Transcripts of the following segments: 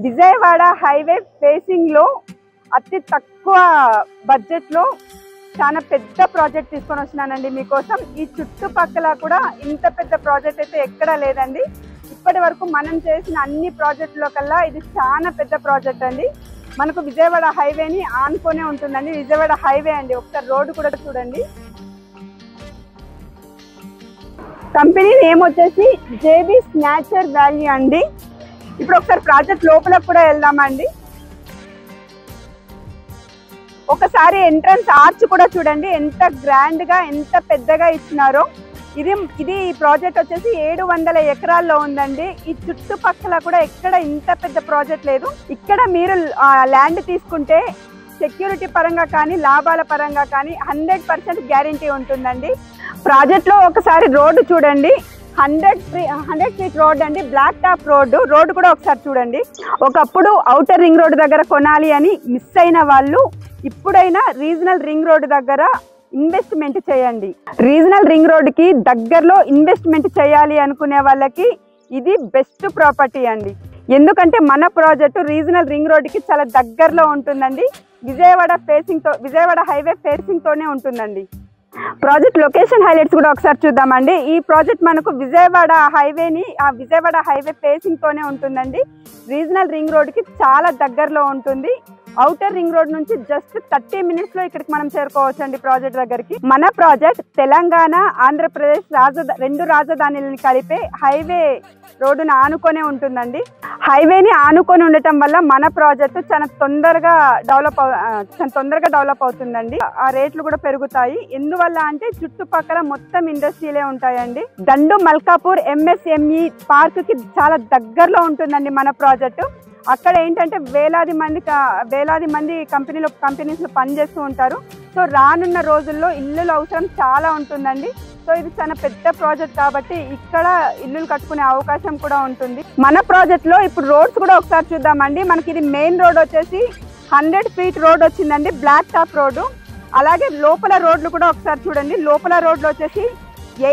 Vijayawada highway facing లో అతి తక్కువ బడ్జెట్ లో చాలా పెద్ద ప్రాజెక్ట్ తీసుకొని వచ్చినానండి మీకోసం. ఈ చుట్టుపక్కల కూడా ఇంత పెద్ద ప్రాజెక్ట్ అయితే ఎక్కడా లేదండి. ఇప్పటి వరకు మనం చేసిన అన్ని ప్రాజెక్టులో కల్లా ఇది చాలా పెద్ద ప్రాజెక్ట్ అండి. మనకు విజయవాడ హైవేని ఆనుకొనే ఉంటుందండి. విజయవాడ హైవే అండి, ఒకసారి రోడ్డు కూడా చూడండి. కంపెనీ నేమ్ వచ్చేసి జేబీ స్నాచర్ వ్యాలీ అండి. ఇప్పుడు ఒకసారి ప్రాజెక్ట్ లోపలకు కూడా వెళ్దామండి. ఒకసారి ఎంట్రన్స్ ఆర్చ్ కూడా చూడండి, ఎంత గ్రాండ్ గా ఎంత పెద్దగా ఇచ్చినారో. ఇది ఈ ప్రాజెక్ట్ వచ్చేసి 700 ఎకరాల్లో ఉందండి. ఈ చుట్టుపక్కల కూడా ఎక్కడ ఇంత పెద్ద ప్రాజెక్ట్ లేదు. ఇక్కడ మీరు ల్యాండ్ తీసుకుంటే సెక్యూరిటీ పరంగా కానీ లాభాల పరంగా కానీ 100% గ్యారంటీ ఉంటుందండి. ప్రాజెక్ట్ లో ఒకసారి రోడ్డు చూడండి, 100 ఫీట్ రోడ్ అండి, బ్లాక్ టాప్ రోడ్డు కూడా ఒకసారి చూడండి. ఒకప్పుడు ఔటర్ రింగ్ రోడ్ దగ్గర కొనాలి అని మిస్ అయిన వాళ్ళు ఇప్పుడైనా రీజనల్ రింగ్ రోడ్ దగ్గర ఇన్వెస్ట్మెంట్ చేయండి. రీజనల్ రింగ్ రోడ్ కి దగ్గరలో ఇన్వెస్ట్మెంట్ చేయాలి అనుకునే వాళ్ళకి ఇది బెస్ట్ ప్రాపర్టీ అండి. ఎందుకంటే మన ప్రాజెక్టు రీజనల్ రింగ్ రోడ్ కి చాలా దగ్గరలో ఉంటుందండి. విజయవాడ హైవే ఫేసింగ్ తోనే ఉంటుందండి. ప్రాజెక్ట్ లొకేషన్ హైలైట్స్ కూడా ఒకసారి చూద్దామండి. ఈ ప్రాజెక్ట్ మనకు విజయవాడ హైవే ఫేసింగ్ తోనే ఉంటుందండి. రీజనల్ రింగ్ రోడ్ కి చాలా దగ్గరలో ఉంటుంది. ఔటర్ రింగ్ రోడ్ నుంచి జస్ట్ 30 మినిట్స్ లో ఇక్కడికి మనం చేరుకోవచ్చు అండి ప్రాజెక్ట్ దగ్గరికి. మన ప్రాజెక్ట్ తెలంగాణ ఆంధ్రప్రదేశ్ రెండు రాజధానులని కలిపే హైవే రోడ్డును ఆనుకొనే ఉంటుందండి. హైవేని ఆనుకొని ఉండటం వల్ల మన ప్రాజెక్టు చాలా తొందరగా డెవలప్ అవుతుందండి. ఆ రేట్లు కూడా పెరుగుతాయి. ఎందువల్ల అంటే చుట్టుపక్కల మొత్తం ఇండస్ట్రీలే ఉంటాయండి. దండు మల్కాపూర్ MSME పార్క్ కి చాలా దగ్గరలో ఉంటుందండి మన ప్రాజెక్టు. అక్కడ ఏంటంటే వేలాది మంది కంపెనీస్ లో పనిచేస్తూ ఉంటారు. సో రానున్న రోజుల్లో ఇల్లుల అవసరం చాలా ఉంటుందండి. సో ఇది చాలా పెద్ద ప్రాజెక్ట్ కాబట్టి ఇక్కడ ఇల్లులు కట్టుకునే అవకాశం కూడా ఉంటుంది. మన ప్రాజెక్ట్ లో ఇప్పుడు రోడ్స్ కూడా ఒకసారి చూద్దామండి. మనకి ఇది మెయిన్ రోడ్ వచ్చేసి 100 ఫీట్ రోడ్ వచ్చిందండి, బ్లాక్ టాప్ రోడ్డు. అలాగే లోపల రోడ్లు కూడా ఒకసారి చూడండి. లోపల రోడ్లు వచ్చేసి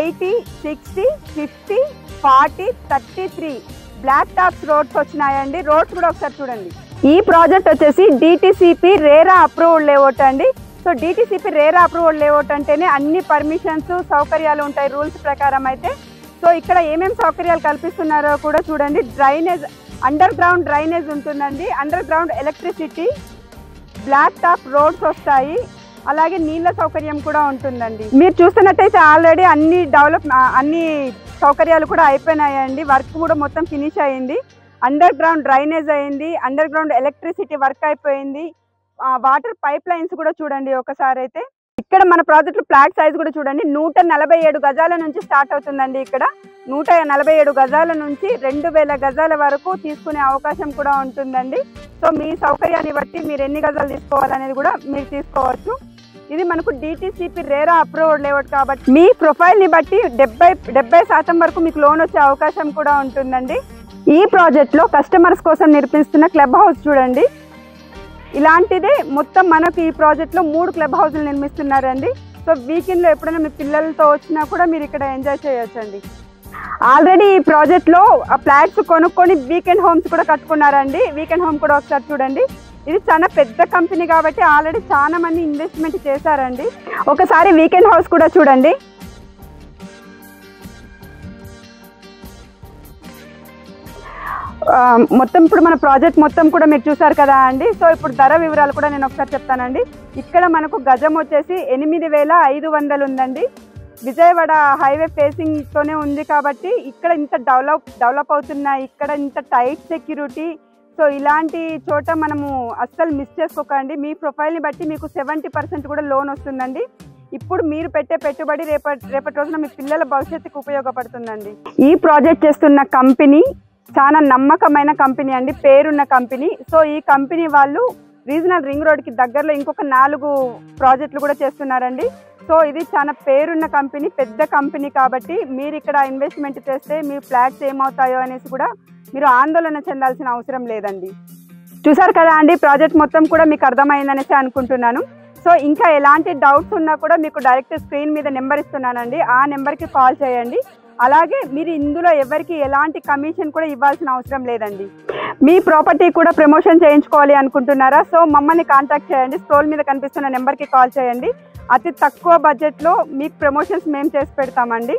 80, 60, 50, 40, 33 బ్లాక్ టాప్స్ రోడ్స్ వచ్చినాయండి. రోడ్స్ కూడా ఒకసారి చూడండి. ఈ ప్రాజెక్ట్ వచ్చేసి DTCP రేరా అప్రూవ్డ్ లేఅవుట్ అండి. So DTCP RERA approved layout అంటేనే అన్ని పర్మిషన్స్ సౌకర్యాలు ఉంటాయి రూల్స్ ప్రకారం అయితే. సో ఇక్కడ ఏమేమి సౌకర్యాలు కల్పిస్తున్నారో కూడా చూడండి. అండర్ గ్రౌండ్ డ్రైనేజ్ ఉంటుందండి, underground electricity, black top roads వస్తాయి, అలాగే నీళ్ళ సౌకర్యం కూడా ఉంటుందండి. మీరు చూస్తున్నట్టయితే ఆల్రెడీ అన్ని సౌకర్యాలు కూడా అయిపోయినాయండి. వర్క్ కూడా మొత్తం ఫినిష్ అయింది. అండర్ గ్రౌండ్ డ్రైనేజ్ అయింది, అండర్ గ్రౌండ్ ఎలక్ట్రిసిటీ వర్క్ అయిపోయింది. వాటర్ పైప్ లైన్స్ కూడా చూడండి ఒకసారి అయితే. ఇక్కడ మన ప్రాజెక్ట్ ఫ్లాట్ సైజ్ కూడా చూడండి, 147 గజాల నుంచి స్టార్ట్ అవుతుందండి. ఇక్కడ 147 గజాల నుంచి 2000 గజాల వరకు తీసుకునే అవకాశం కూడా ఉంటుందండి. సో మీ సౌకర్యాన్ని బట్టి మీరు ఎన్ని గజాలు తీసుకోవాలనేది కూడా మీరు తీసుకోవచ్చు. ఇది మనకు DTCP రేరా అప్రూవ్డ్ లేఅవుట్ కాబట్టి మీ ప్రొఫైల్ ని బట్టి 70% వరకు మీకు లోన్ వచ్చే అవకాశం కూడా ఉంటుందండి. ఈ ప్రాజెక్ట్ లో కస్టమర్స్ కోసం నిర్మిస్తున్న క్లబ్ హౌస్ చూడండి. ఇలాంటిదే మొత్తం మనకు ఈ ప్రాజెక్ట్ లో 3 క్లబ్ హౌస్లు నిర్మిస్తున్నారండి. సో వీకెండ్ లో ఎప్పుడైనా మీ పిల్లలతో వచ్చినా కూడా మీరు ఇక్కడ ఎంజాయ్ చేయొచ్చండి. ఆల్రెడీ ఈ ప్రాజెక్ట్ లో ఫ్లాట్స్ కొనుక్కొని వీకెండ్ హోమ్స్ కూడా కట్టుకున్నారండి. వీకెండ్ హోమ్ కూడా ఒకసారి చూడండి. ఇది చాలా పెద్ద కంపెనీ కాబట్టి ఆల్రెడీ చాలా మంది ఇన్వెస్ట్మెంట్ చేశారండి. ఒకసారి వీకెండ్ హౌస్ కూడా చూడండి. మొత్తం ఇప్పుడు మన ప్రాజెక్ట్ మొత్తం కూడా మీరు చూసారు కదా అండి. సో ఇప్పుడు ధర వివరాలు కూడా నేను ఒకసారి చెప్తానండి. ఇక్కడ మనకు గజం వచ్చేసి 8500 ఉందండి. విజయవాడ హైవే ఫేసింగ్ తోనే ఉంది కాబట్టి ఇక్కడ ఇంత డెవలప్ అవుతున్నాయి, ఇక్కడ ఇంత టైట్ సెక్యూరిటీ. సో ఇలాంటి చోట మనము అస్సలు మిస్ చేసుకోకండి. మీ ప్రొఫైల్ని బట్టి మీకు 70% కూడా లోన్ వస్తుందండి. ఇప్పుడు మీరు పెట్టే పెట్టుబడి రేపటి రోజున మీ పిల్లల భవిష్యత్తుకు ఉపయోగపడుతుందండి. ఈ ప్రాజెక్ట్ చేస్తున్న కంపెనీ చాలా నమ్మకమైన కంపెనీ అండి, పేరున్న కంపెనీ. సో ఈ కంపెనీ వాళ్ళు రీజనల్ రింగ్ రోడ్కి దగ్గరలో ఇంకొక 4 ప్రాజెక్టులు కూడా చేస్తున్నారండి. సో ఇది చాలా పేరున్న కంపెనీ, పెద్ద కంపెనీ కాబట్టి మీరు ఇక్కడ ఇన్వెస్ట్మెంట్ చేస్తే మీ ఫ్లాట్స్ ఏమవుతాయో అనేసి కూడా మీరు ఆందోళన చెందాల్సిన అవసరం లేదండి. చూసారు కదా అండి, ప్రాజెక్ట్ మొత్తం కూడా మీకు అర్థమైందనేసి అనుకుంటున్నాను. సో ఇంకా ఎలాంటి డౌట్స్ ఉన్నా కూడా మీకు డైరెక్ట్ స్క్రీన్ మీద నెంబర్ ఇస్తున్నానండి, ఆ నెంబర్కి కాల్ చేయండి. అలాగే మీరు ఇందులో ఎవరికి ఎలాంటి కమిషన్ కూడా ఇవ్వాల్సిన అవసరం లేదండి. మీ ప్రాపర్టీ కూడా ప్రమోషన్ చేయించుకోవాలి అనుకుంటున్నారా? సో మమ్మల్ని కాంటాక్ట్ చేయండి. స్క్రోల్ మీద కనిపిస్తున్న నెంబర్కి కాల్ చేయండి. అతి తక్కువ బడ్జెట్లో మీకు ప్రమోషన్స్ మేము చేసి పెడతామండి.